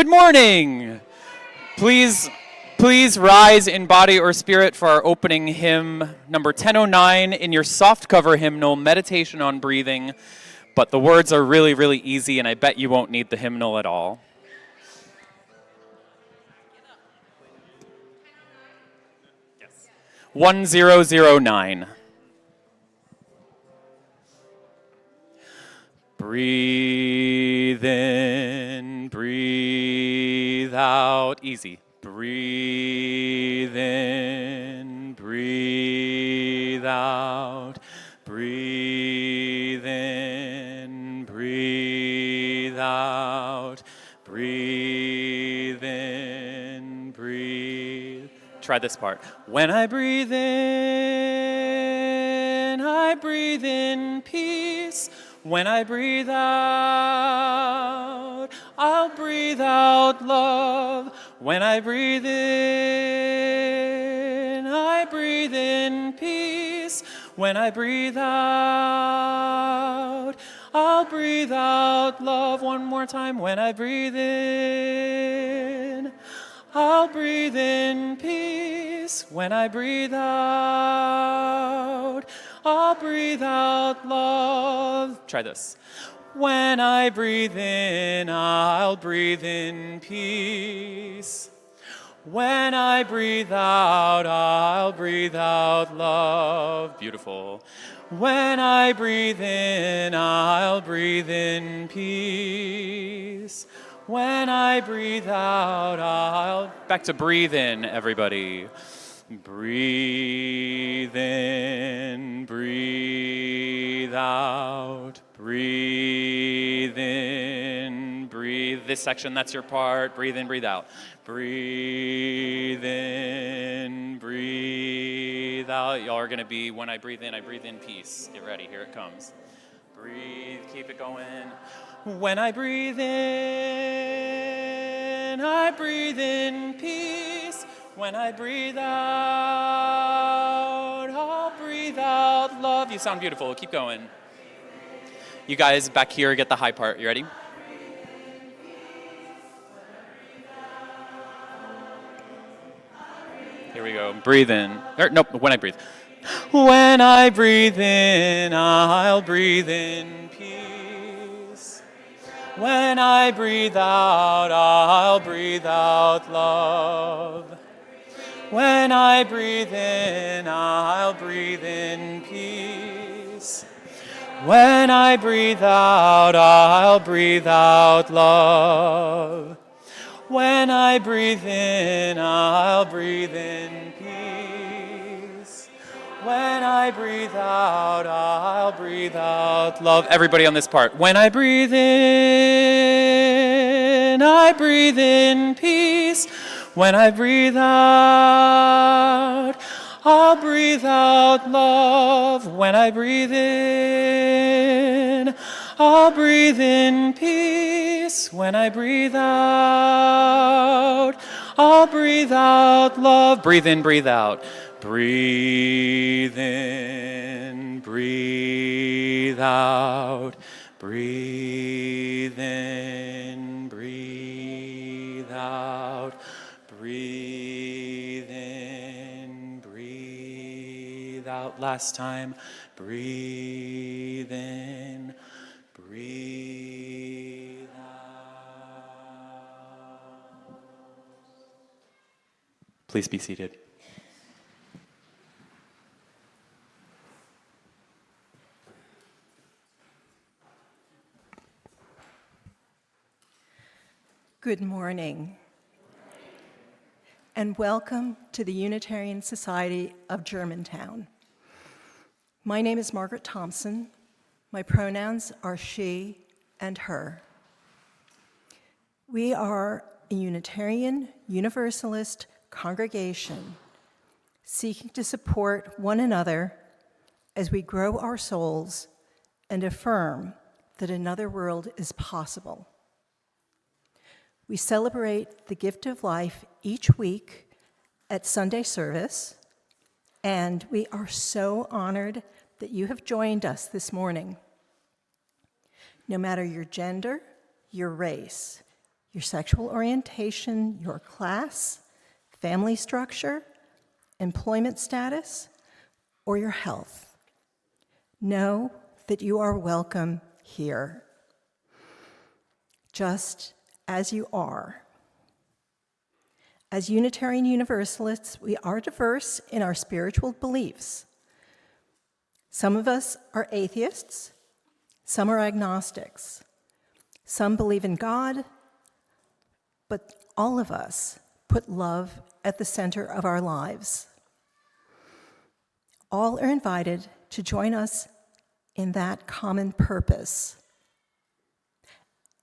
Good morning. Please rise in body or spirit for our opening hymn, number 1009, in your softcover hymnal, Meditation on Breathing. But the words are really, really easy, and I bet you won't need the hymnal at all. Yes. 1009. Breathe in, breathe out. Easy. Breathe in, breathe out. Breathe in, breathe out. Breathe in, breathe. Try this part. When I breathe in peace. When I breathe out, I'll breathe out love. When I breathe in peace. When I breathe out, I'll breathe out love. One more time. When I breathe in, I'll breathe in peace. When I breathe out, I'll breathe out love. Try this. When I breathe in, I'll breathe in peace. When I breathe out, I'll breathe out love. Beautiful. When I breathe in, I'll breathe in peace. When I breathe out, I'll... Back to breathe in, everybody. Breathe in, breathe out. Breathe in, breathe. This section, that's your part. Breathe in, breathe out. Breathe in, breathe out. Y'all are going to be, when I breathe in peace. Get ready, here it comes. Breathe, keep it going. When I breathe in peace. When I breathe out, I'll breathe out love. You sound beautiful. Keep going. You guys back here get the high part. You ready? Here we go. Breathe in. Nope, when I breathe. When I breathe in, I'll breathe in peace. When I breathe out, I'll breathe out love. When I breathe in, I'll breathe in peace. When I breathe out, I'll breathe out love. When I breathe in, I'll breathe in peace. When I breathe out, I'll breathe out love. Everybody on this part. When I breathe in peace. When I breathe out, I'll breathe out love. When I breathe in, I'll breathe in peace. When I breathe out, I'll breathe out love. Breathe in, breathe out. Breathe in, breathe out. Breathe in, breathe out. Breathe in, breathe out. Last time. Breathe in, breathe out. Please be seated. Good morning, and welcome to the Unitarian Society of Germantown. My name is Margaret Thompson. My pronouns are she and her. We are a Unitarian Universalist congregation seeking to support one another as we grow our souls and affirm that another world is possible. We celebrate the gift of life each week at Sunday service, and we are so honored that you have joined us this morning. No matter your gender, your race, your sexual orientation, your class, family structure, employment status, or your health. Know that you are welcome here, just as you are. As Unitarian Universalists, we are diverse in our spiritual beliefs. Some of us are atheists, some are agnostics, some believe in God, but all of us put love at the center of our lives. All are invited to join us in that common purpose.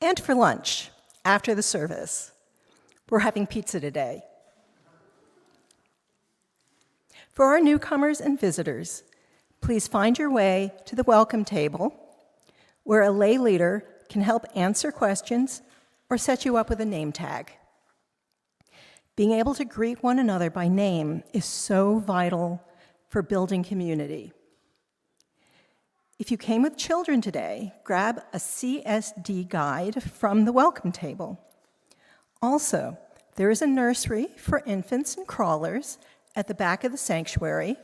And for lunch, after the service, we're having pizza today. For our newcomers and visitors, please find your way to the welcome table, where a lay leader can help answer questions or set you up with a name tag. Being able to greet one another by name is so vital for building community. If you came with children today, grab a CSD guide from the welcome table. Also, there is a nursery for infants and crawlers at the back of the sanctuary,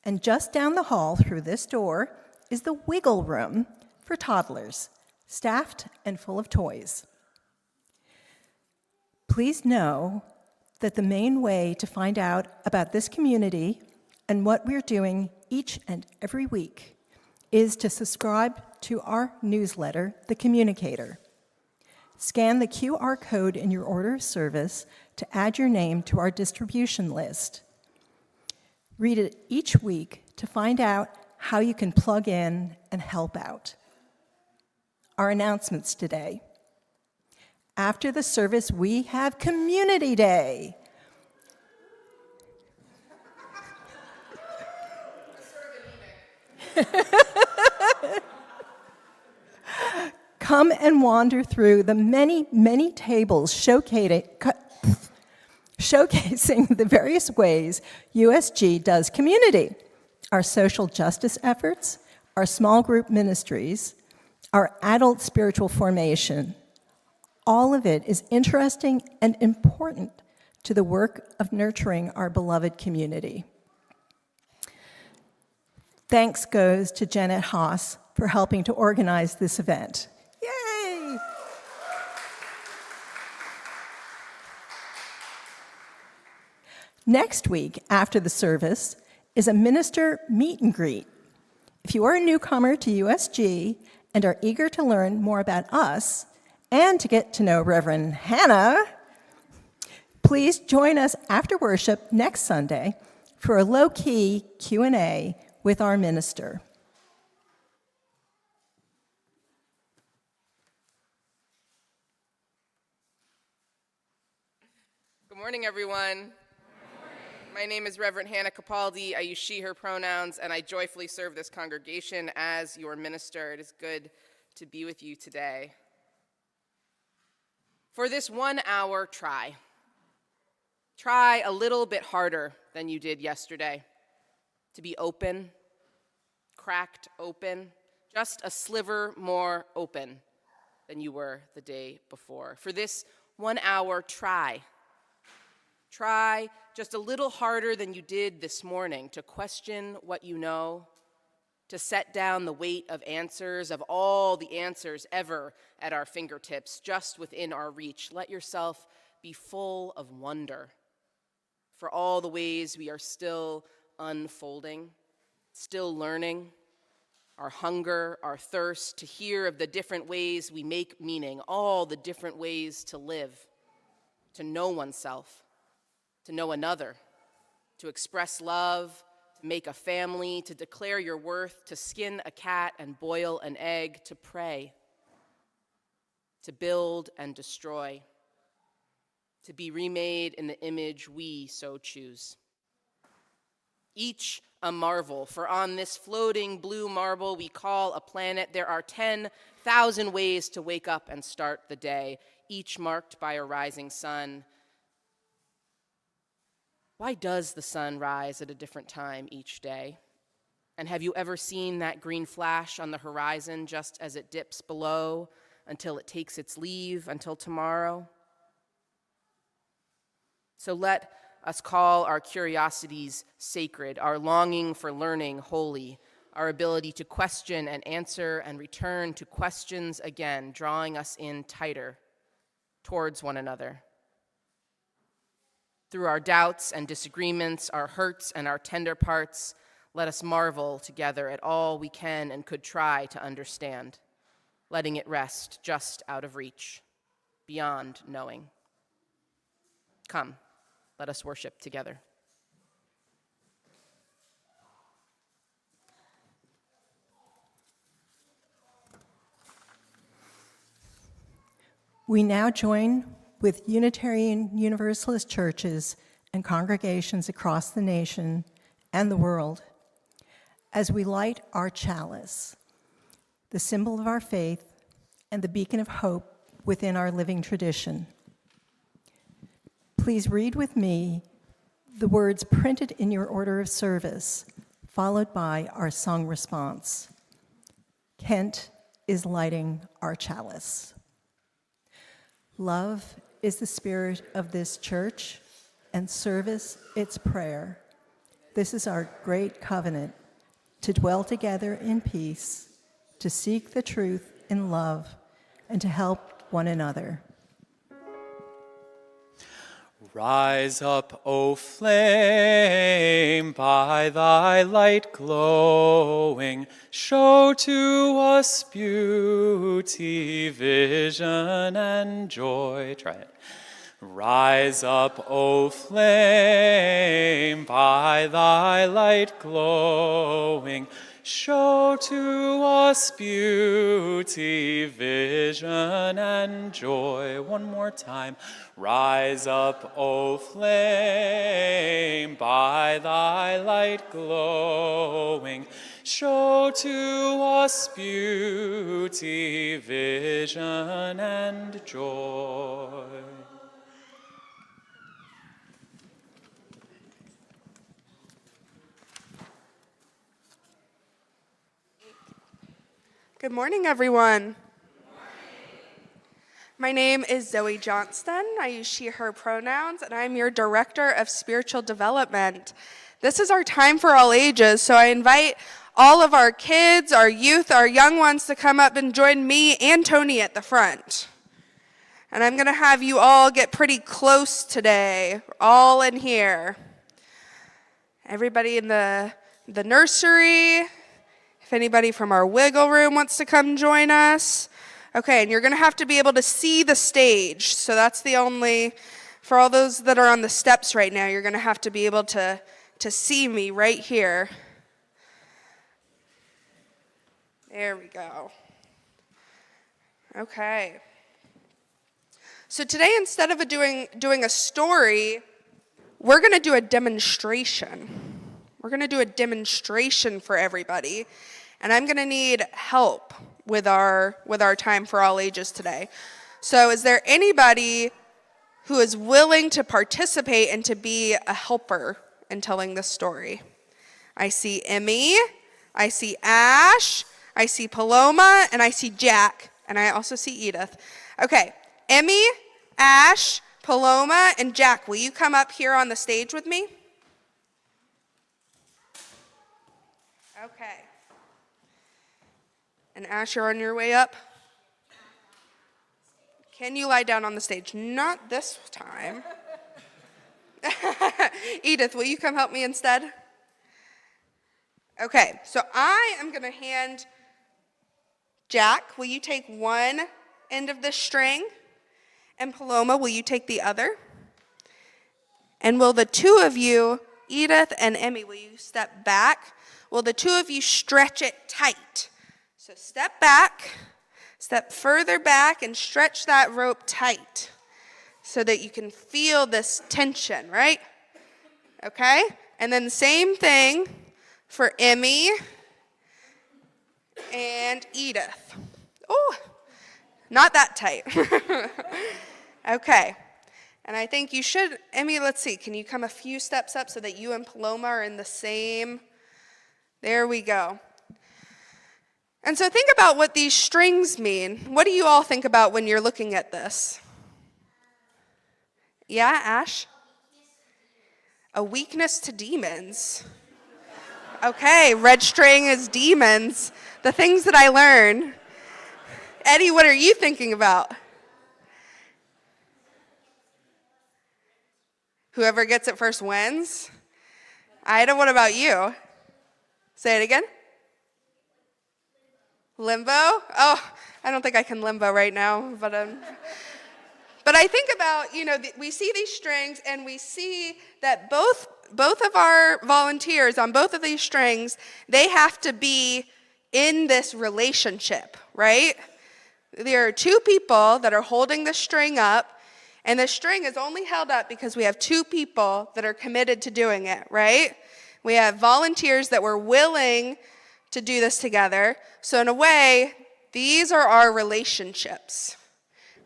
and just down the hall through this door is the wiggle room for toddlers, staffed and full of toys. Please know that the main way to find out about this community and what we're doing each and every week is to subscribe to our newsletter, The Communicator. Scan the QR code in your order of service to add your name to our distribution list. Read it each week to find out how you can plug in and help out. Our announcements today. After the service, we have Community Day. Come and wander through the many, many tables showcasing the various ways USG does community, our social justice efforts, our small group ministries, our adult spiritual formation. All of it is interesting and important to the work of nurturing our beloved community. Thanks goes to Janet Haas for helping to organize this event. Yay! Next week, after the service, is a minister meet and greet. If you are a newcomer to USG and are eager to learn more about us and to get to know Reverend Hannah, please join us after worship next Sunday for a low-key Q&A with our minister. Good morning, everyone. My name is Reverend Hannah Capaldi. I use she, her pronouns, and I joyfully serve this congregation as your minister. It is good to be with you today. For this 1 hour, try a little bit harder than you did yesterday. To be open, cracked open, just a sliver more open than you were the day before. For this 1 hour, try just a little harder than you did this morning to question what you know, to set down the weight of answers, of all the answers ever at our fingertips, just within our reach. Let yourself be full of wonder for all the ways we are still unfolding, still learning, our hunger, our thirst to hear of the different ways we make meaning, all the different ways to live, to know oneself, to know another, to express love, to make a family, to declare your worth, to skin a cat and boil an egg, to pray, to build and destroy, to be remade in the image we so choose. Each a marvel, for on this floating blue marble we call a planet, there are 10,000 ways to wake up and start the day, each marked by a rising sun. Why does the sun rise at a different time each day? And have you ever seen that green flash on the horizon just as it dips below until it takes its leave, until tomorrow. So let us call our curiosities sacred, our longing for learning holy, our ability to question and answer and return to questions again, drawing us in tighter towards one another. Through our doubts and disagreements, our hurts and our tender parts, let us marvel together at all we can and could try to understand, letting it rest just out of reach, beyond knowing. Come, let us worship together. We now join with Unitarian Universalist churches and congregations across the nation and the world as we light our chalice, the symbol of our faith and the beacon of hope within our living tradition. Please read with me the words printed in your order of service, followed by our song response. Kent is lighting our chalice. Love is the spirit of this church, and service its prayer. This is our great covenant, to dwell together in peace, to seek the truth in love, and to help one another. Rise up, O flame, by thy light glowing, show to us beauty, vision, and joy. Try it. Rise up, O flame, by thy light glowing, show to us beauty, vision, and joy. One more time. Rise up, O flame, by thy light glowing, show to us beauty, vision, and joy. Good morning, everyone. My name is Zoe Johnston. I use she, her pronouns, and I'm your Director of Spiritual Development. This is our time for all ages, so I invite all of our kids, our youth, our young ones to come up and join me and Tony at the front. And I'm going to have you all get pretty close today, all in here. Everybody in the nursery. If anybody from our wiggle room wants to come join us. Okay, and you're going to have to be able to see the stage. So that's the only, for all those that are on the steps right now, you're going to have to be able to see me right here. There we go. Okay. So today, instead of doing a story, we're going to do a demonstration. We're going to do a demonstration for everybody. And I'm going to need help with our time for all ages today. So is there anybody who is willing to participate and to be a helper in telling this story? I see Emmy, I see Ash, I see Paloma, and I see Jack, and I also see Edith. Okay, Emmy, Ash, Paloma, and Jack, will you come up here on the stage with me? Okay. And Ash, you're on your way up? Can you lie down on the stage? Not this time. Edith, will you come help me instead? Okay, so I am going to hand Jack, will you take one end of this string? And Paloma, will you take the other? And will the two of you, Edith and Emmy, will you step back? Will the two of you stretch it tight? So step back, step further back, and stretch that rope tight so that you can feel this tension, right? Okay? And then the same thing for Emmy and Edith. Oh, not that tight. Okay. And I think you should, Emmy, let's see, can you come a few steps up so that you and Paloma are in the same? There we go. And so think about what these strings mean. What do you all think about when you're looking at this? Yeah, Ash? A weakness to demons. Okay, red string is demons. The things that I learn. Eddie, what are you thinking about? Whoever gets it first wins? Ida, what about you? Say it again. Limbo? Oh, I don't think I can limbo right now, but I think about, we see these strings and we see that both of our volunteers on both of these strings, they have to be in this relationship, right? There are two people that are holding the string up, and the string is only held up because we have two people that are committed to doing it, right? We have volunteers that were willing to do this together. So in a way, these are our relationships,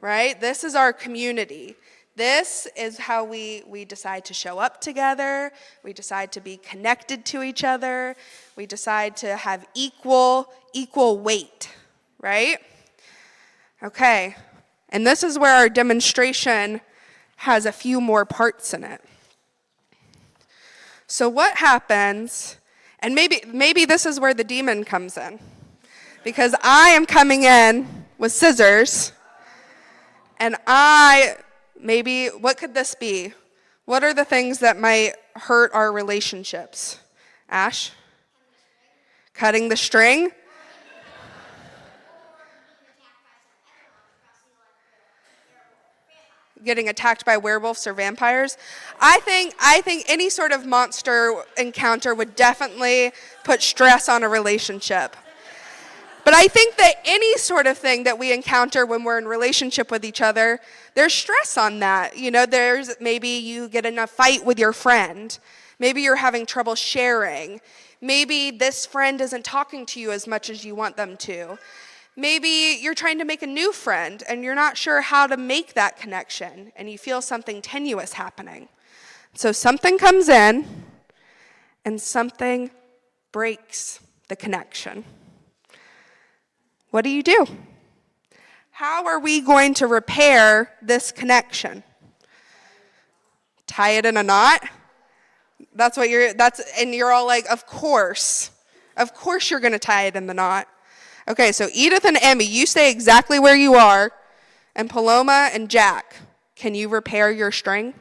right? This is our community. This is how we decide to show up together. We decide to be connected to each other. We decide to have equal weight, right? Okay, and this is where our demonstration has a few more parts in it. So what happens, and maybe this is where the demon comes in, because I am coming in with scissors, and what could this be? What are the things that might hurt our relationships? Ash? Cutting the string? Getting attacked by werewolves or vampires. I think any sort of monster encounter would definitely put stress on a relationship. But I think that any sort of thing that we encounter when we're in relationship with each other, there's stress on that. There's maybe you get in a fight with your friend. Maybe you're having trouble sharing. Maybe this friend isn't talking to you as much as you want them to. Maybe you're trying to make a new friend and you're not sure how to make that connection and you feel something tenuous happening. So something comes in and something breaks the connection. What do? How are we going to repair this connection? Tie it in a knot? And you're all like, of course you're going to tie it in the knot. Okay, so Edith and Emmy, you stay exactly where you are, and Paloma and Jack, can you repair your string?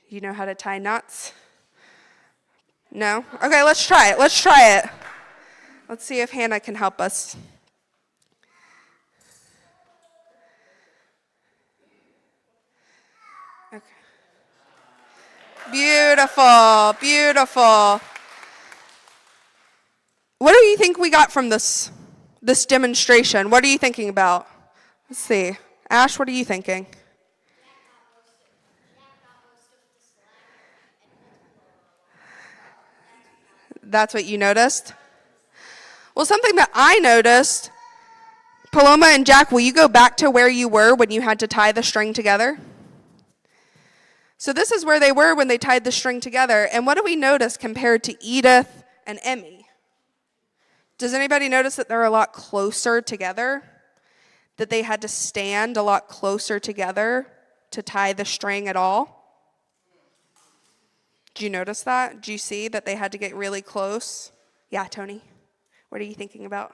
You know how to tie knots? No? Okay, let's try it. Let's see if Hannah can help us. Okay. Beautiful. What do you think we got from this demonstration? What are you thinking about? Let's see. Ash, what are you thinking? That's what you noticed? Well, something that I noticed, Paloma and Jack, will you go back to where you were when you had to tie the string together? So this is where they were when they tied the string together. And what do we notice compared to Edith and Emmy? Does anybody notice that they're a lot closer together? That they had to stand a lot closer together to tie the string at all? Do you notice that? Do you see that they had to get really close? Yeah, Tony, what are you thinking about?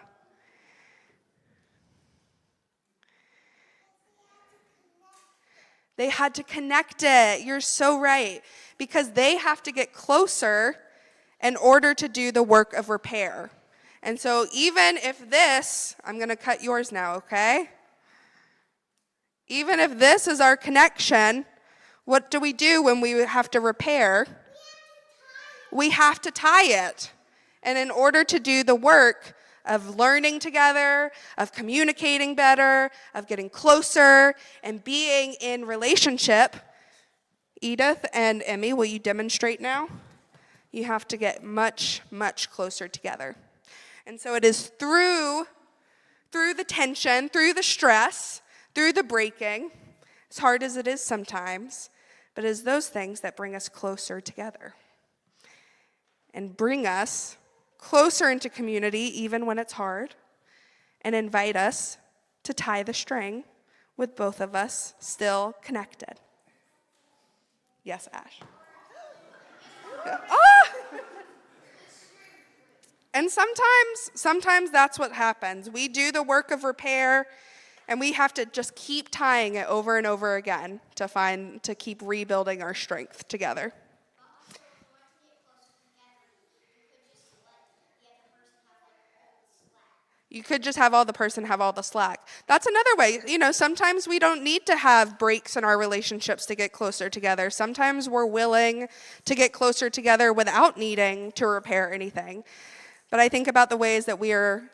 They had to connect it. You're so right. Because they have to get closer in order to do the work of repair. And so even if this, I'm going to cut yours now, okay? Even if this is our connection, what do we do when we have to repair? We have to tie it. And in order to do the work of learning together, of communicating better, of getting closer, and being in relationship, Edith and Emmy, will you demonstrate now? You have to get much, much closer together. And so it is through the tension, through the stress, through the breaking, as hard as it is sometimes, but it is those things that bring us closer together and bring us closer into community even when it's hard, and invite us to tie the string with both of us still connected. Yes, Ash. Ah! And sometimes that's what happens. We do the work of repair, and we have to just keep tying it over and over again to keep rebuilding our strength together. You could just have the person have all the slack. That's another way. Sometimes we don't need to have breaks in our relationships to get closer together. Sometimes we're willing to get closer together without needing to repair anything. But I think about the ways that we are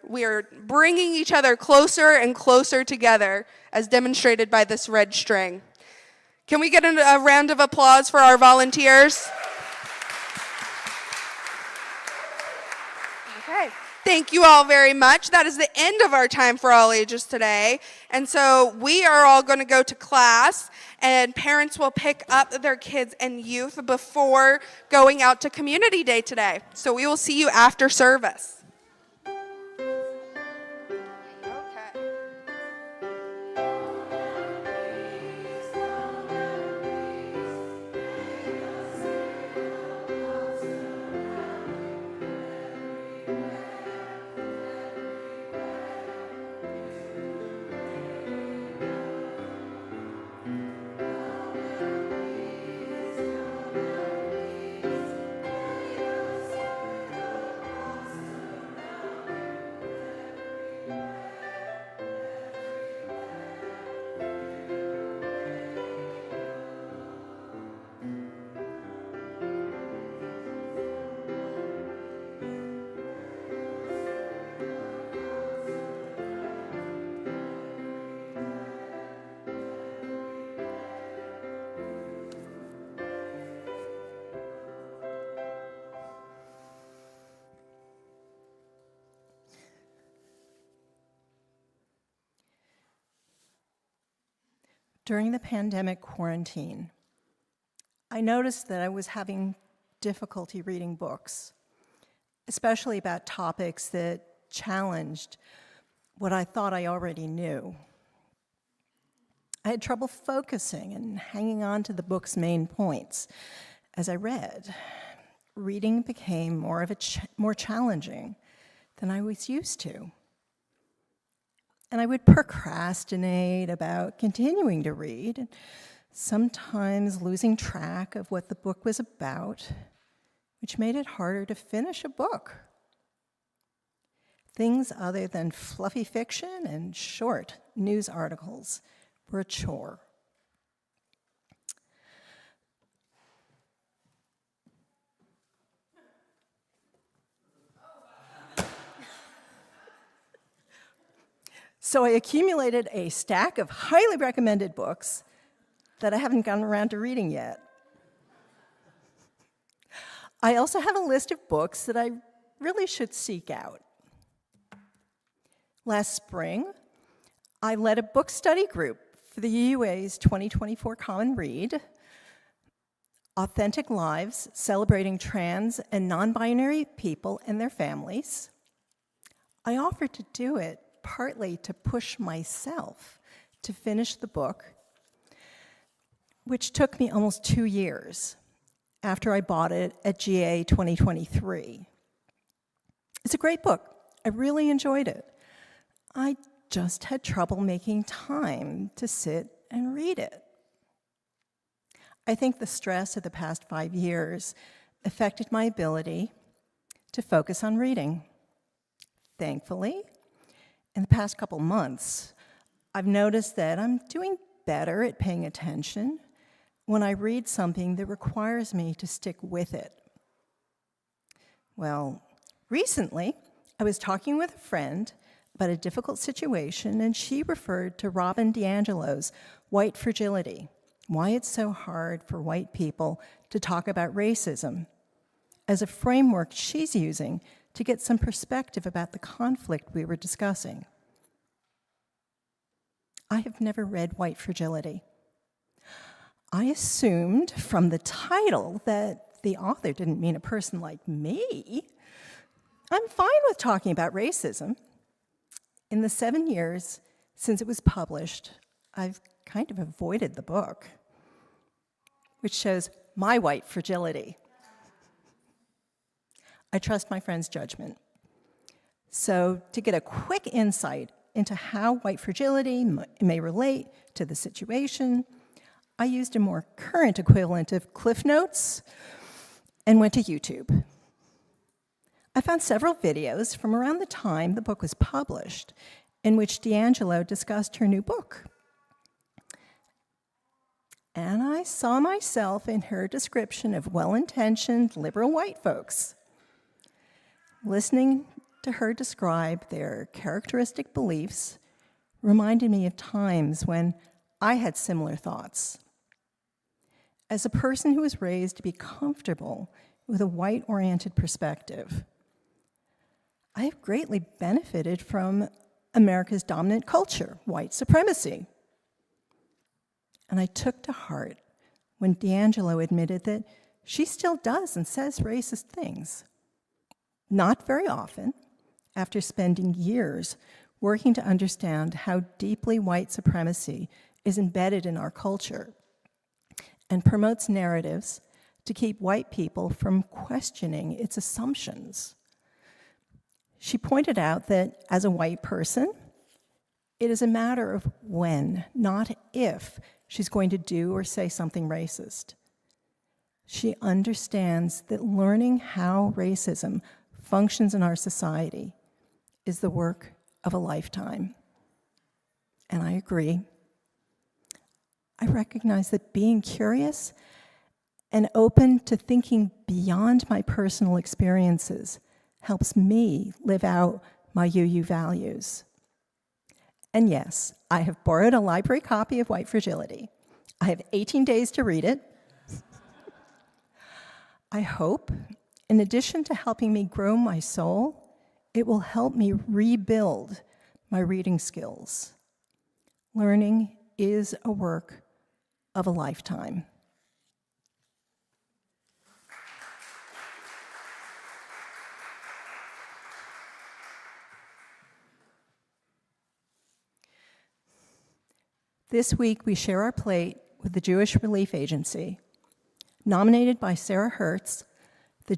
bringing each other closer and closer together, as demonstrated by this red string. Can we get a round of applause for our volunteers? Okay. Thank you all very much. That is the end of our time for all ages today. And so we are all going to go to class, and parents will pick up their kids and youth before going out to Community Day today. So we will see you after service. During the pandemic quarantine, I noticed that I was having difficulty reading books, especially about topics that challenged what I thought I already knew. I had trouble focusing and hanging on to the book's main points as I read. Reading became more challenging than I was used to. And I would procrastinate about continuing to read, sometimes losing track of what the book was about, which made it harder to finish a book. Things other than fluffy fiction and short news articles were a chore. So I accumulated a stack of highly recommended books that I haven't gotten around to reading yet. I also have a list of books that I really should seek out. Last spring, I led a book study group for the UUA's 2024 Common Read, Authentic Lives Celebrating Trans and Non-Binary People and Their Families. I offered to do it partly to push myself to finish the book, which took me almost 2 years after I bought it at GA 2023. It's a great book. I really enjoyed it. I just had trouble making time to sit and read it. I think the stress of the past 5 years affected my ability to focus on reading. Thankfully, in the past couple months, I've noticed that I'm doing better at paying attention when I read something that requires me to stick with it. Well, recently, I was talking with a friend about a difficult situation, and she referred to Robin DiAngelo's White Fragility, why it's so hard for white people to talk about racism, as a framework she's using to get some perspective about the conflict we were discussing. I have never read White Fragility. I assumed from the title that the author didn't mean a person like me, I'm fine with talking about racism. In the 7 years since it was published, I've kind of avoided the book, which shows my white fragility. I trust my friend's judgment. So to get a quick insight into how white fragility may relate to the situation, I used a more current equivalent of Cliff Notes and went to YouTube. I found several videos from around the time the book was published in which D'Angelo discussed her new book. And I saw myself in her description of well-intentioned liberal white folks. Listening to her describe their characteristic beliefs reminded me of times when I had similar thoughts. As a person who was raised to be comfortable with a white-oriented perspective, I have greatly benefited from America's dominant culture, white supremacy. And I took to heart when D'Angelo admitted that she still does and says racist things. Not very often, after spending years working to understand how deeply white supremacy is embedded in our culture and promotes narratives to keep white people from questioning its assumptions. She pointed out that as a white person, it is a matter of when, not if, she's going to do or say something racist. She understands that learning how racism functions in our society is the work of a lifetime. And I agree. I recognize that being curious and open to thinking beyond my personal experiences helps me live out my UU values. And yes, I have borrowed a library copy of White Fragility. I have 18 days to read it. I hope, in addition to helping me grow my soul, it will help me rebuild my reading skills. Learning is a work of a lifetime. This week, we share our plate with the Jewish Relief Agency. Nominated by Sarah Hertz, the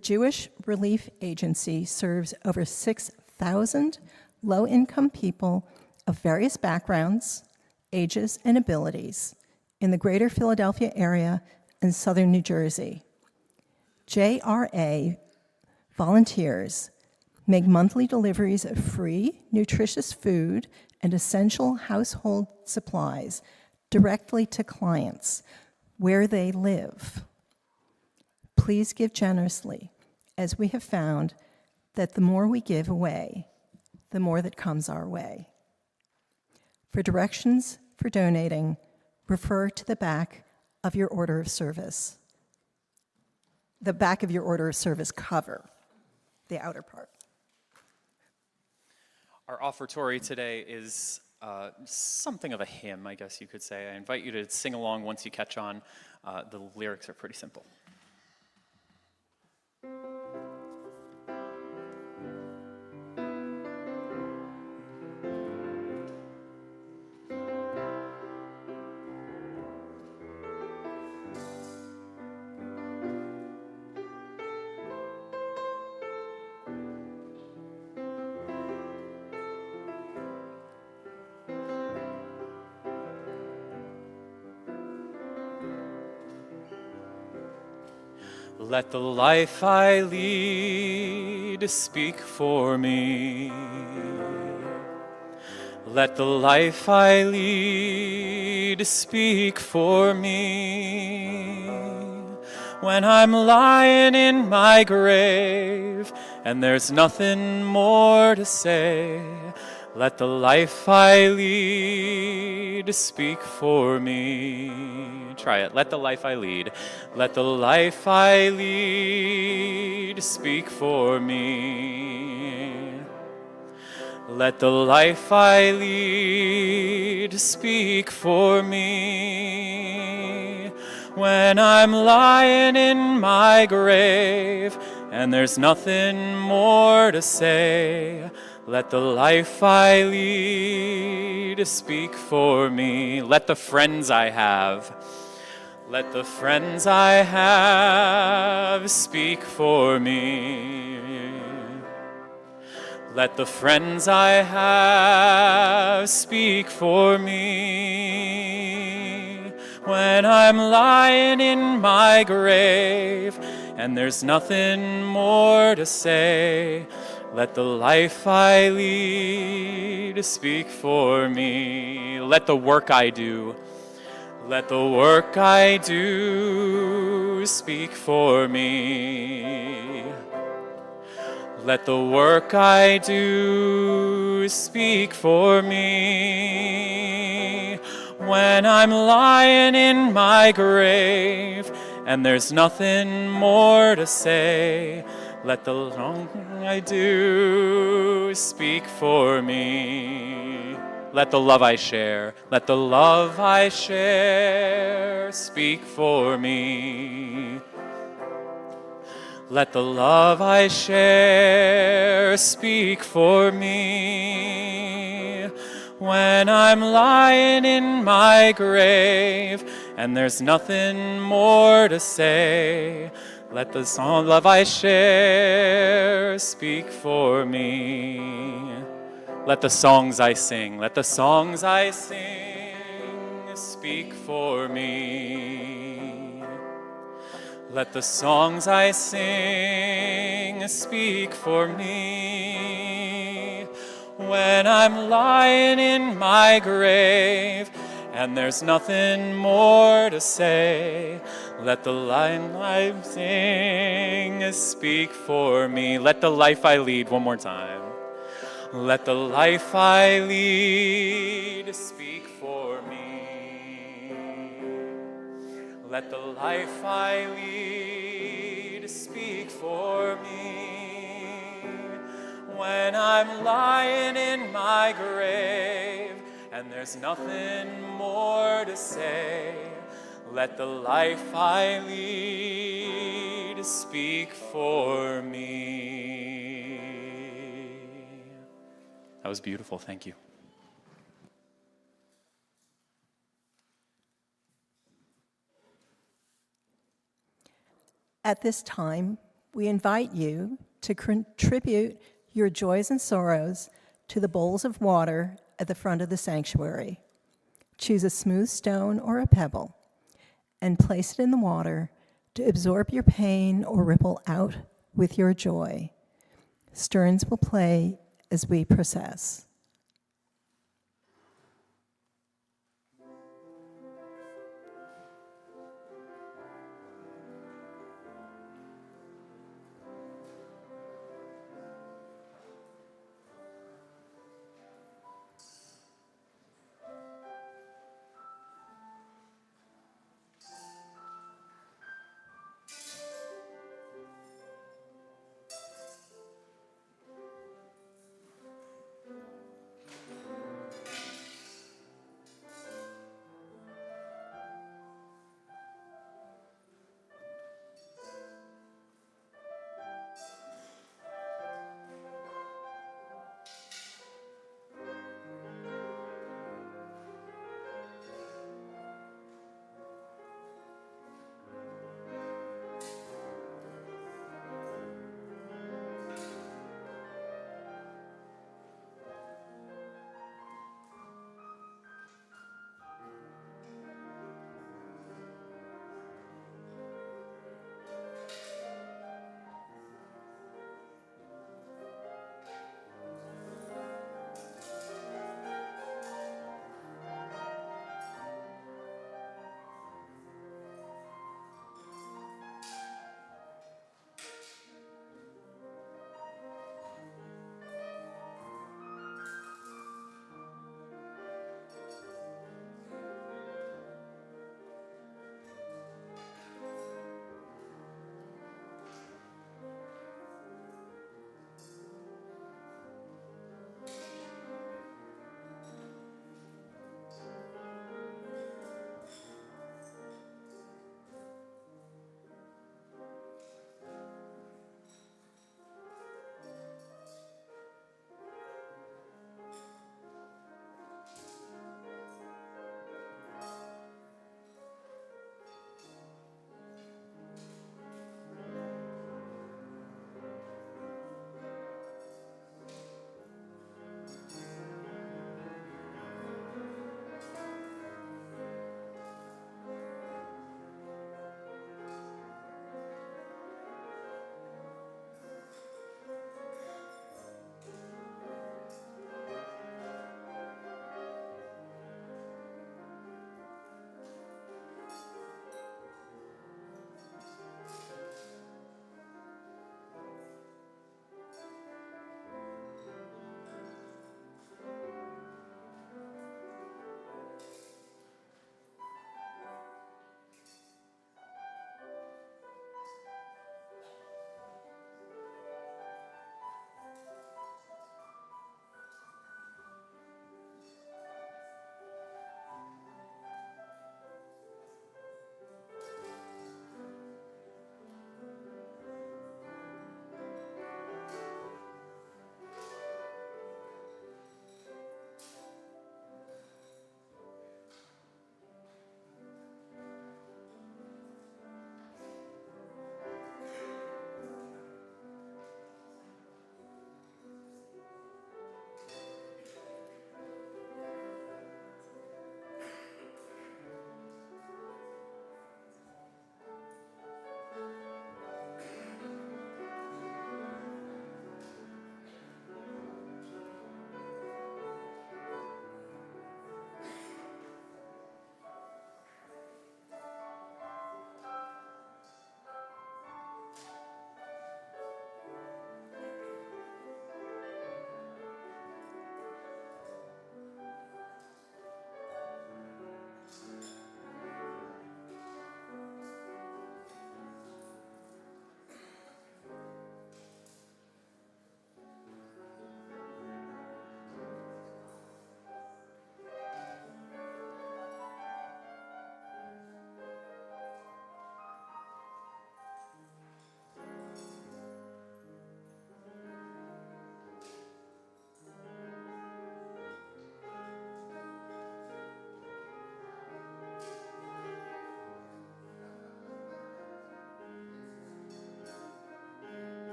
Jewish Relief Agency serves over 6,000 low-income people of various backgrounds, ages, and abilities in the greater Philadelphia area and southern New Jersey. JRA volunteers make monthly deliveries of free, nutritious food and essential household supplies directly to clients where they live. Please give generously, as we have found that the more we give away, the more that comes our way. For directions for donating, refer to the back of your order of service. The back of your order of service cover, the outer part. Our offertory today is something of a hymn, I guess you could say. I invite you to sing along once you catch on. The lyrics are pretty simple. Let the life I lead speak for me. Let the life I lead speak for me. When I'm lying in my grave and there's nothing more to say, let the life I lead speak for me. Try it. Let the life I lead. Let the life I lead speak for me. Let the life I lead speak for me. When I'm lying in my grave and there's nothing more to say. Let the life I lead speak for me. Let the friends I have, let the friends I have speak for me. Let the friends I have speak for me. When I'm lying in my grave and there's nothing more to say, let the life I lead speak for me. Let the work I do, let the work I do speak for me. Let the work I do speak for me. When I'm lying in my grave and there's nothing more to say, let the wrong I do speak for me. Let the love I share, let the love I share speak for me. Let the love I share speak for me. When I'm lying in my grave and there's nothing more to say, let the song love I share speak for me. Let the songs I sing, let the songs I sing speak for me. Let the songs I sing speak for me. When I'm lying in my grave and there's nothing more to say, let the line I sing speak for me. Let the life I lead, one more time. Let the life I lead speak for me. Let the life I lead speak for me. When I'm lying in my grave and there's nothing more to say, let the life I lead speak for me. That was beautiful, thank you. At this time, we invite you to contribute your joys and sorrows to the bowls of water at the front of the sanctuary. Choose a smooth stone or a pebble and place it in the water to absorb your pain or ripple out with your joy. Sterns will play as we process.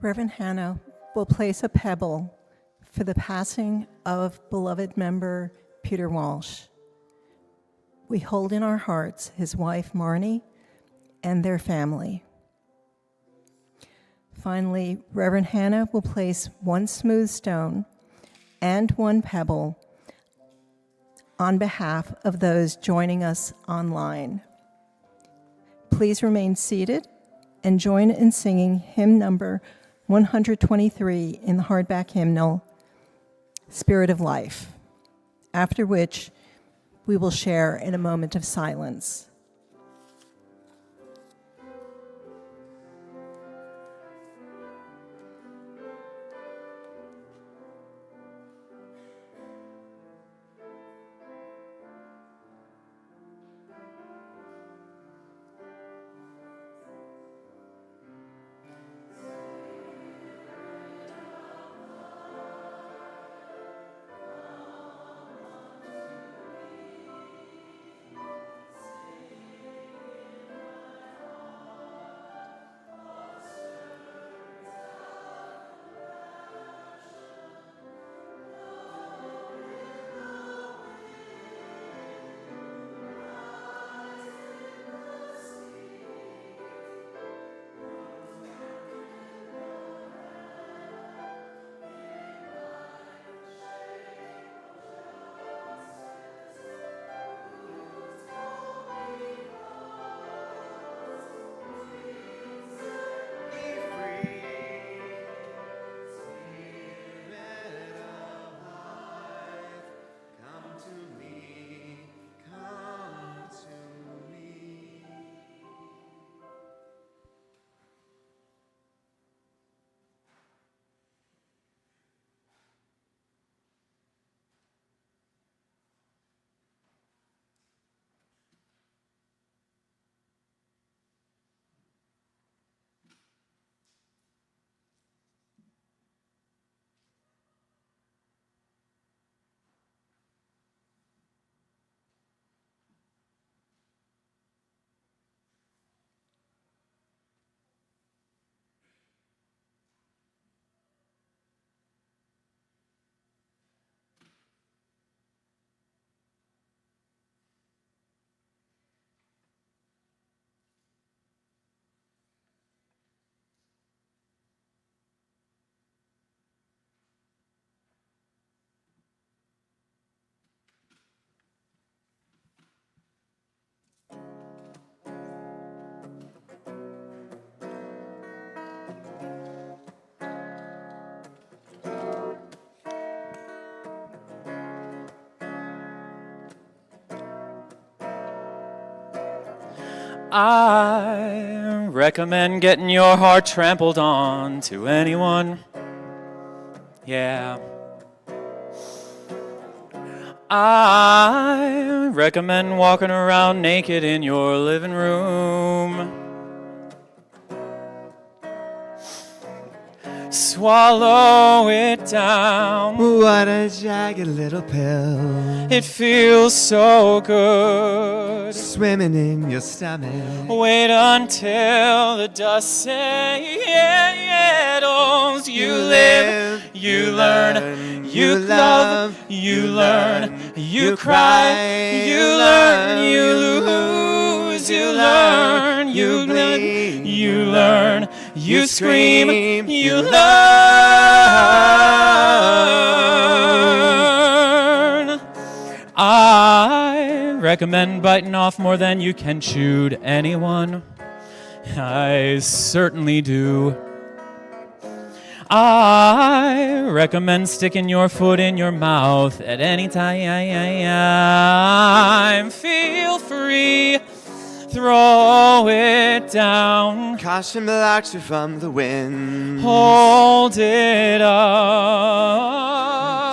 Reverend Hannah will place a pebble for the passing of beloved member Peter Walsh. We hold in our hearts his wife Marnie and their family. Finally, Reverend Hannah will place one smooth stone and one pebble on behalf of those joining us online. Please remain seated and join in singing hymn number 123 in the hardback hymnal, Spirit of Life, after which we will share in a moment of silence. I recommend getting your heart trampled on to anyone. Yeah. I recommend walking around naked in your living room. Swallow it down. What a jagged little pill. It feels so good. Swimming in your stomach. Wait until the dust settles. You live, you learn, you love, you learn, you cry, you learn, you lose, you learn, you bleed, you learn, you scream, you learn. I recommend biting off more than you can chew to anyone. I certainly do. I recommend sticking your foot in your mouth at any time. Feel free, throw it down. Caution blocks you from the wind. Hold it up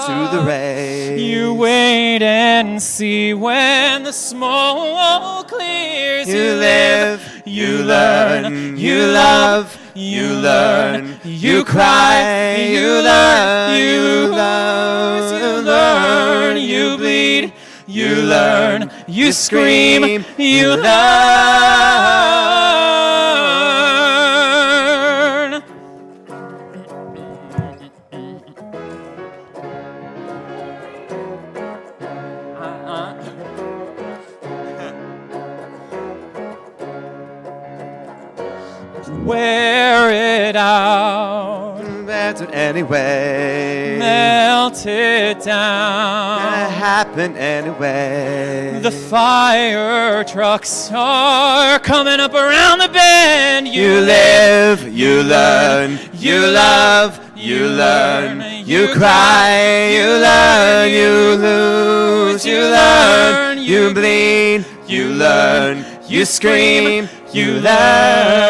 To the rays. You wait and see when the smoke clears. You live, you learn, you love, you learn, you cry, you learn, you lose, you learn, you bleed, you learn, you scream, you learn. wear it out, That's it anyway. melt it Gonna down. happen anyway. The fire trucks are coming up around the bend. You live, you learn, you love, you learn, you cry, you learn, you lose, you learn, you bleed, you learn, you scream, you learn,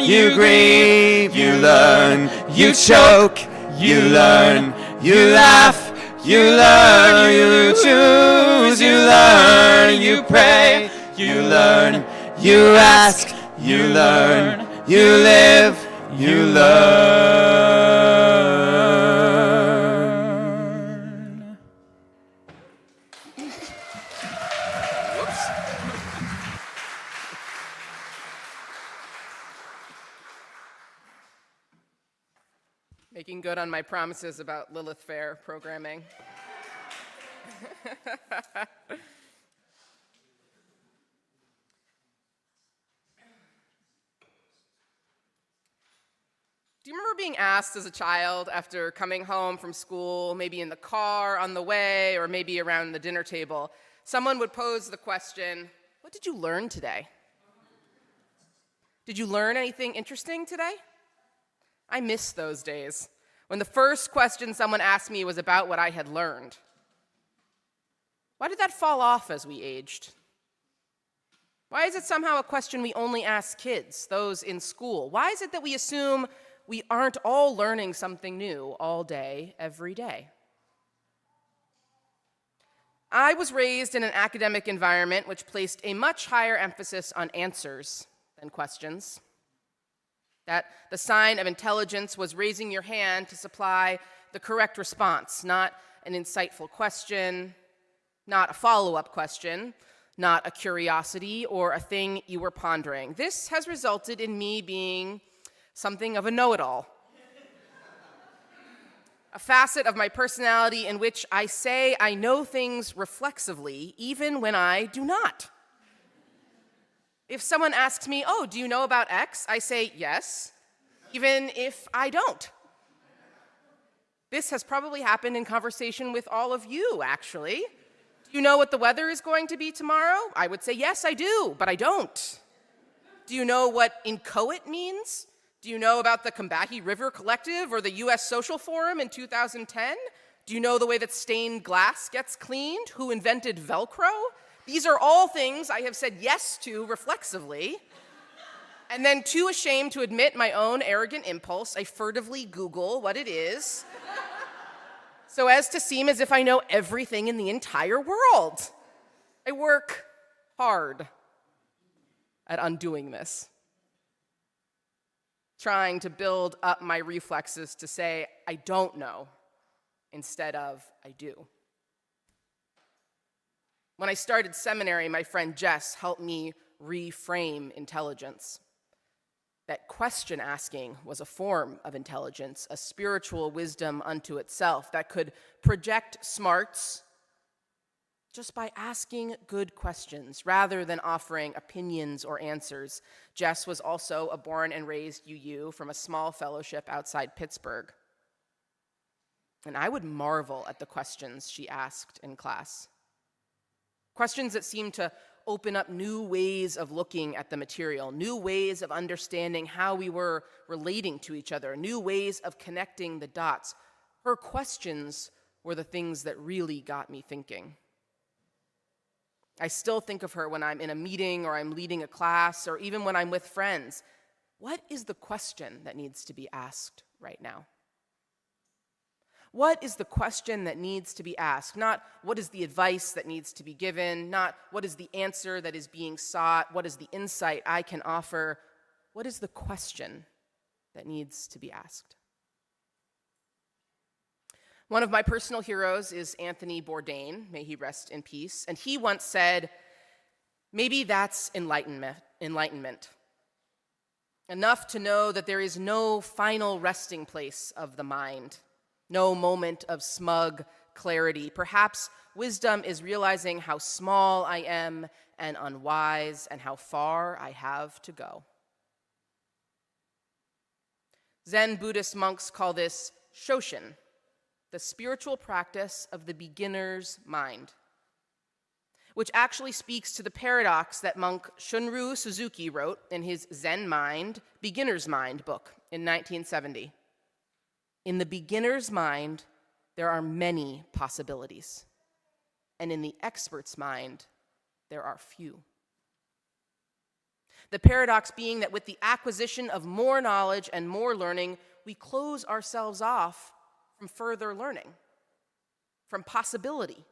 you grieve, you learn, you choke, you learn, you laugh, you learn, you choose, you learn, you pray, you learn, you ask, you learn, you live, you learn. Making good on my promises about Lilith Fair programming. Do you remember being asked as a child after coming home from school, maybe in the car on the way, or maybe around the dinner table, someone would pose the question, "What did you learn today? Did you learn anything interesting today?" I miss those days when the first question someone asked me was about what I had learned. Why did that fall off as we aged? Why is it somehow a question we only ask kids, those in school? Why is it that we assume we aren't all learning something new all day, every day? I was raised in an academic environment which placed a much higher emphasis on answers than questions. That the sign of intelligence was raising your hand to supply the correct response, not an insightful question, not a follow-up question, not a curiosity or a thing you were pondering. This has resulted in me being something of a know-it-all. A facet of my personality in which I say I know things reflexively, even when I do not. If someone asks me, "Oh, do you know about X?" I say, "Yes," even if I don't. This has probably happened in conversation with all of you, actually. Do you know what the weather is going to be tomorrow? I would say, "Yes, I do," but I don't. Do you know what inchoate means? Do you know about the Combahee River Collective or the US Social Forum in 2010? Do you know the way that stained glass gets cleaned? Who invented Velcro? These are all things I have said yes to reflexively, and then too ashamed to admit my own arrogant impulse, I furtively Google what it is, so as to seem as if I know everything in the entire world. I work hard at undoing this, trying to build up my reflexes to say, I don't know, instead of I do. When I started seminary, my friend Jess helped me reframe intelligence. That question asking was a form of intelligence, a spiritual wisdom unto itself that could project smarts just by asking good questions rather than offering opinions or answers. Jess was also a born and raised UU from a small fellowship outside Pittsburgh. And I would marvel at the questions she asked in class. Questions that seemed to open up new ways of looking at the material, new ways of understanding how we were relating to each other, new ways of connecting the dots. Her questions were the things that really got me thinking. I still think of her when I'm in a meeting or I'm leading a class or even when I'm with friends. What is the question that needs to be asked right now? What is the question that needs to be asked? Not what is the advice that needs to be given, not what is the answer that is being sought, what is the insight I can offer. What is the question that needs to be asked? One of my personal heroes is Anthony Bourdain, may he rest in peace, and he once said, maybe that's enlightenment. Enough to know that there is no final resting place of the mind, no moment of smug clarity. Perhaps wisdom is realizing how small I am and unwise and how far I have to go. Zen Buddhist monks call this shoshin, the spiritual practice of the beginner's mind, which actually speaks to the paradox that monk Shunryu Suzuki wrote in his Zen Mind, Beginner's Mind book in 1970. In the beginner's mind, there are many possibilities, and in the expert's mind, there are few. The paradox being that with the acquisition of more knowledge and more learning, we close ourselves off from further learning, from possibility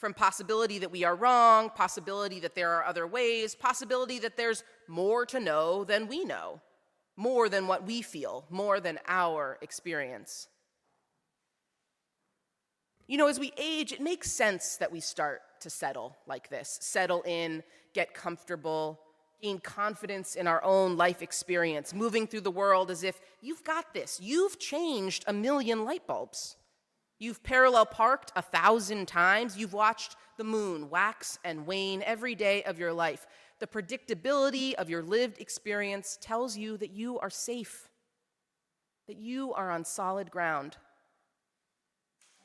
that we are wrong, possibility that there are other ways, possibility that there's more to know than we know, more than what we feel, more than our experience. You know, as we age, it makes sense that we start to settle like this, settle in, get comfortable, gain confidence in our own life experience, moving through the world as if you've got this, you've changed 1,000,000 light bulbs. You've parallel parked 1,000 times, you've watched the moon wax and wane every day of your life. The predictability of your lived experience tells you that you are safe, that you are on solid ground.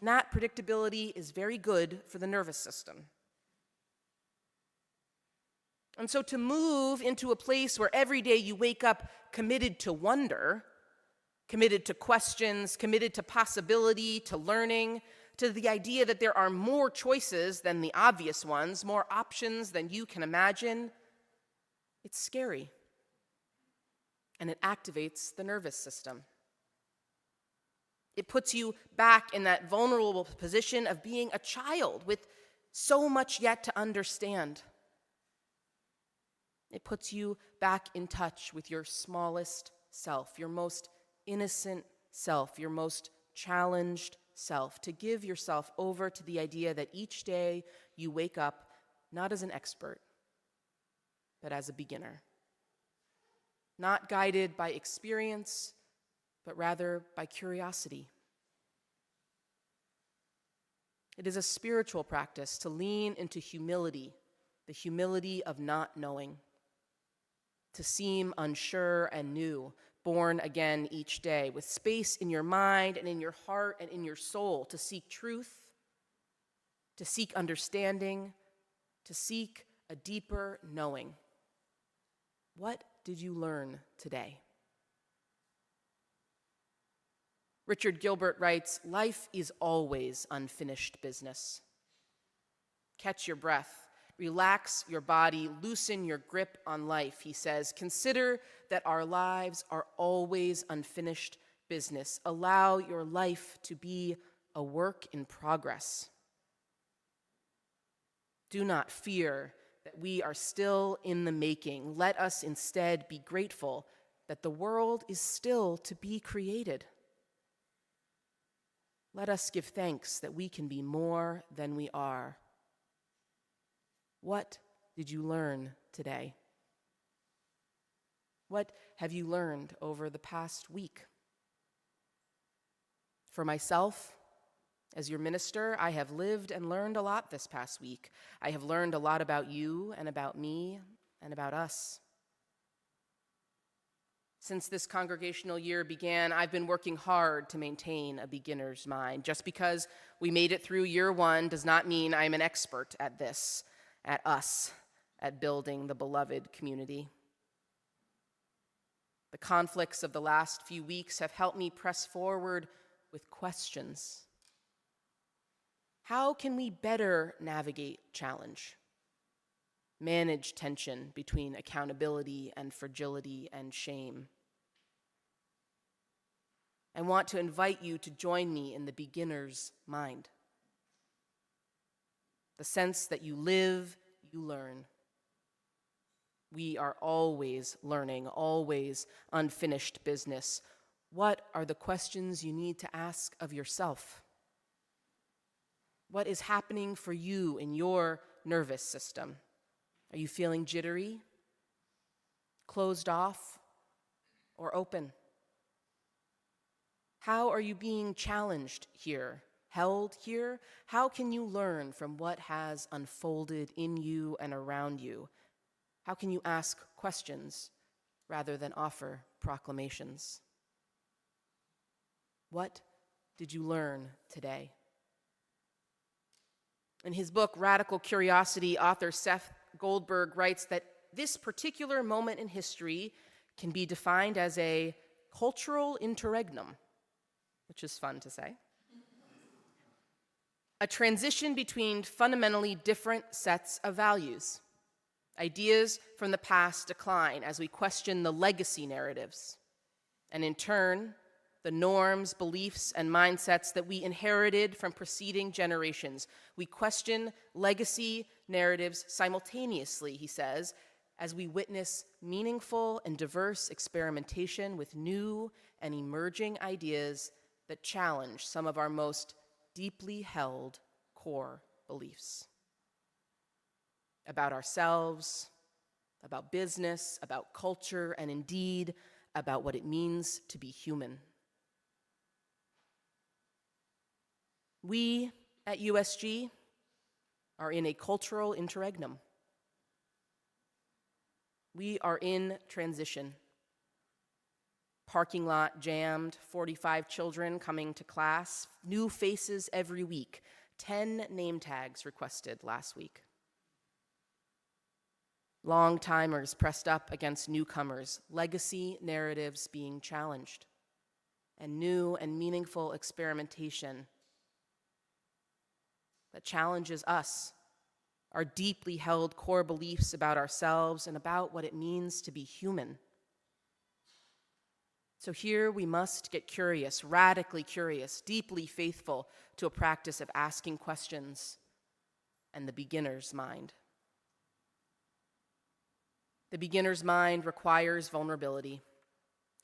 And that predictability is very good for the nervous system. And so to move into a place where every day you wake up committed to wonder, committed to questions, committed to possibility, to learning, to the idea that there are more choices than the obvious ones, more options than you can imagine, it's scary. And it activates the nervous system. It puts you back in that vulnerable position of being a child with so much yet to understand. It puts you back in touch with your smallest self, your most innocent self, your most challenged self, to give yourself over to the idea that each day you wake up not as an expert, but as a beginner. Not guided by experience, but rather by curiosity. It is a spiritual practice to lean into humility, the humility of not knowing, to seem unsure and new, born again each day, with space in your mind and in your heart and in your soul to seek truth, to seek understanding, to seek a deeper knowing. What did you learn today? Richard Gilbert writes, "Life is always unfinished business." Catch your breath, relax your body, loosen your grip on life, he says. Consider that our lives are always unfinished business. Allow your life to be a work in progress. Do not fear that we are still in the making. Let us instead be grateful that the world is still to be created. Let us give thanks that we can be more than we are. What did you learn today? What have you learned over the past week? For myself, as your minister, I have lived and learned a lot this past week. I have learned a lot about you and about me and about us. Since this congregational year began, I've been working hard to maintain a beginner's mind. Just because we made it through year one does not mean I'm an expert at this, at us, at building the beloved community. The conflicts of the last few weeks have helped me press forward with questions. How can we better navigate challenge? Manage tension between accountability and fragility and shame? I want to invite you to join me in the beginner's mind. The sense that you live, you learn. We are always learning, always unfinished business. What are the questions you need to ask of yourself? What is happening for you in your nervous system? Are you feeling jittery, closed off, or open? How are you being challenged here? held here? How can you learn from what has unfolded in you and around you? How can you ask questions rather than offer proclamations? What did you learn today? In his book, Radical Curiosity, author Seth Goldberg writes that this particular moment in history can be defined as a cultural interregnum, which is fun to say. A transition between fundamentally different sets of values. Ideas from the past decline as we question the legacy narratives, and in turn, the norms, beliefs, and mindsets that we inherited from preceding generations. We question legacy narratives simultaneously, he says, as we witness meaningful and diverse experimentation with new and emerging ideas that challenge some of our most deeply held core beliefs about ourselves, about business, about culture, and indeed about what it means to be human. We at USG are in a cultural interregnum. We are in transition. Parking lot jammed, 45 children coming to class, new faces every week, 10 name tags requested last week. Long-timers pressed up against newcomers, legacy narratives being challenged, and new and meaningful experimentation that challenges us, our deeply held core beliefs about ourselves and about what it means to be human. So here we must get curious, radically curious, deeply faithful to a practice of asking questions and the beginner's mind. The beginner's mind requires vulnerability,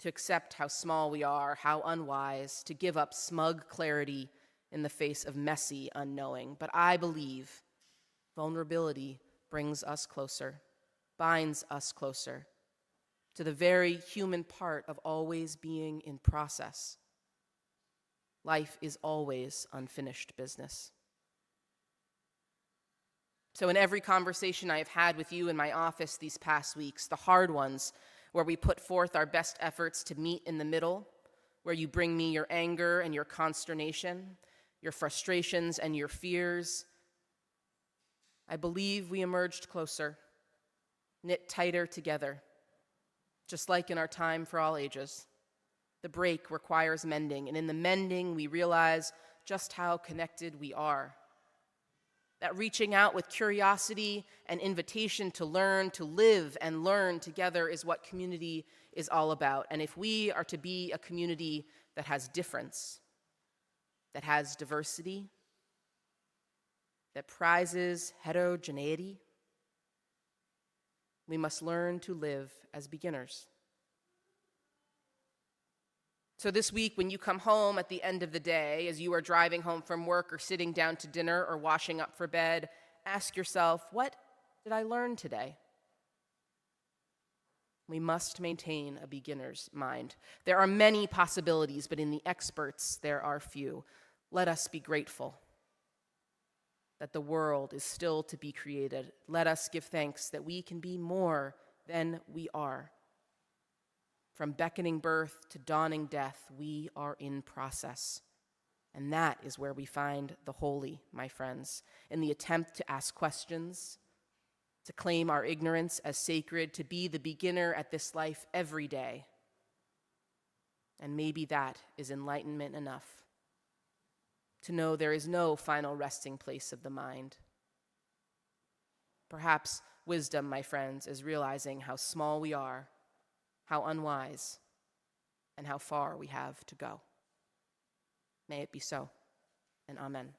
to accept how small we are, how unwise, to give up smug clarity in the face of messy unknowing. But I believe vulnerability brings us closer, binds us closer to the very human part of always being in process. Life is always unfinished business. So in every conversation I have had with you in my office these past weeks, the hard ones where we put forth our best efforts to meet in the middle, where you bring me your anger and your consternation, your frustrations and your fears, I believe we emerged closer, knit tighter together, just like in our time for all ages. The break requires mending, and in the mending we realize just how connected we are. That reaching out with curiosity and invitation to learn, to live and learn together is what community is all about. And if we are to be a community that has difference, that has diversity, that prizes heterogeneity, we must learn to live as beginners. So this week, when you come home at the end of the day, as you are driving home from work or sitting down to dinner or washing up for bed, ask yourself, what did I learn today? We must maintain a beginner's mind. There are many possibilities, but in the experts, there are few. Let us be grateful that the world is still to be created. Let us give thanks that we can be more than we are. From beckoning birth to dawning death, we are in process. And that is where we find the holy, my friends, in the attempt to ask questions, to claim our ignorance as sacred, to be the beginner at this life every day. And maybe that is enlightenment enough to know there is no final resting place of the mind. Perhaps wisdom, my friends, is realizing how small we are, how unwise, and how far we have to go. May it be so, and amen.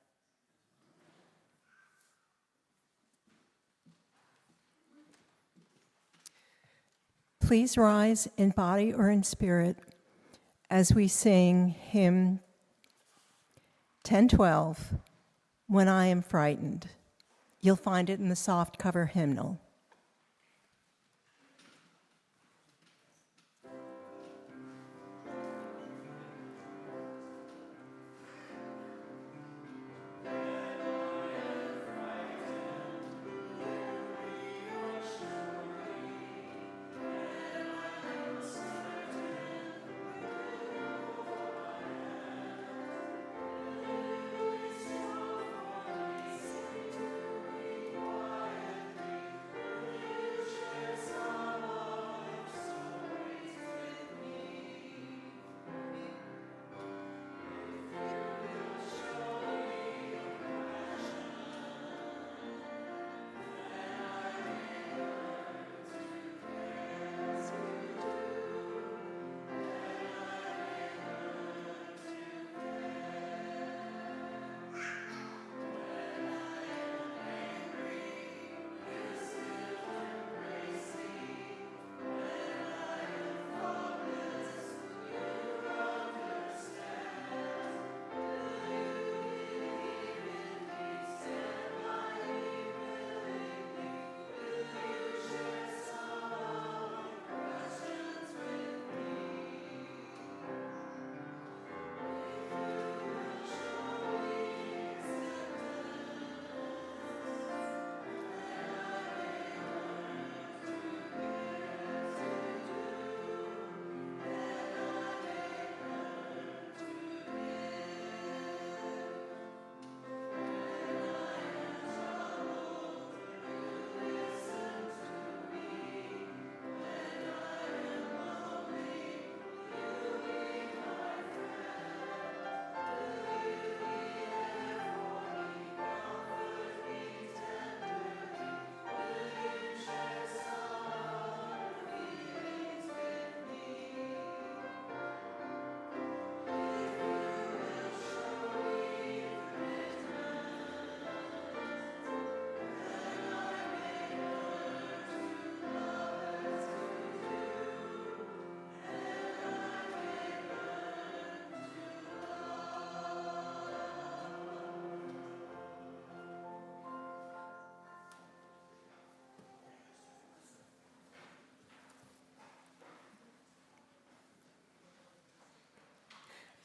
Please rise in body or in spirit as we sing hymn 1012, When I Am Frightened. You'll find it in the soft cover hymnal.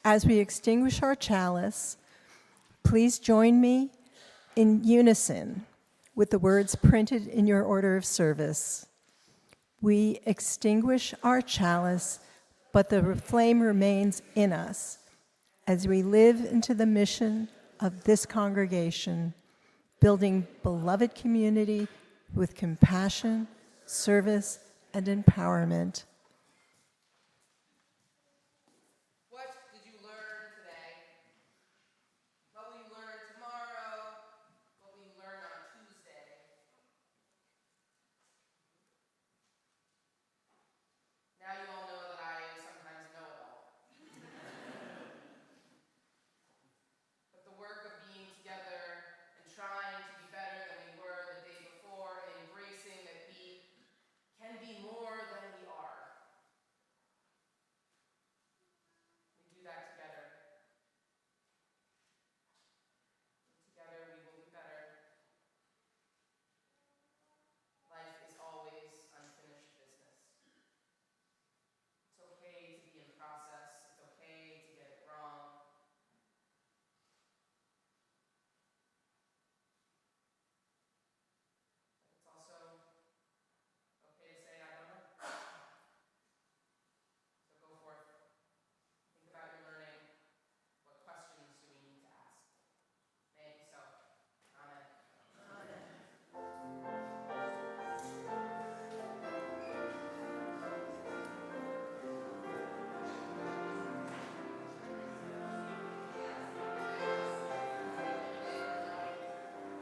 As we extinguish our chalice, please join me in unison with the words printed in your order of service. We extinguish our chalice, but the flame remains in us as we live into the mission of this congregation, building beloved community with compassion, service, and empowerment.